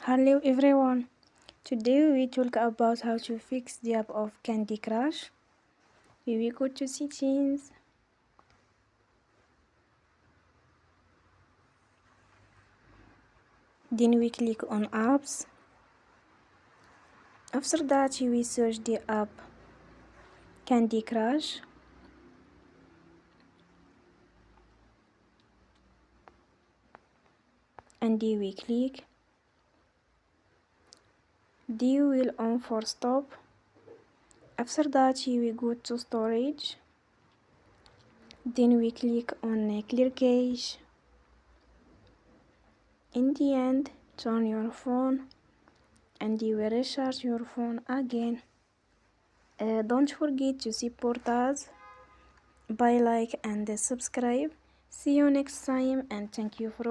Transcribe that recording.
Hello everyone. Today we talk about how to fix the app of Candy Crush. We will go to settings. Then we click on apps. After that we search the app Candy Crush. And we click. We will on for stop. After that we go to storage. Then we click on clear cache. In the end, turn your phone and you will recharge your phone again. Don't forget to support us by like and subscribe. See you next time and thank you for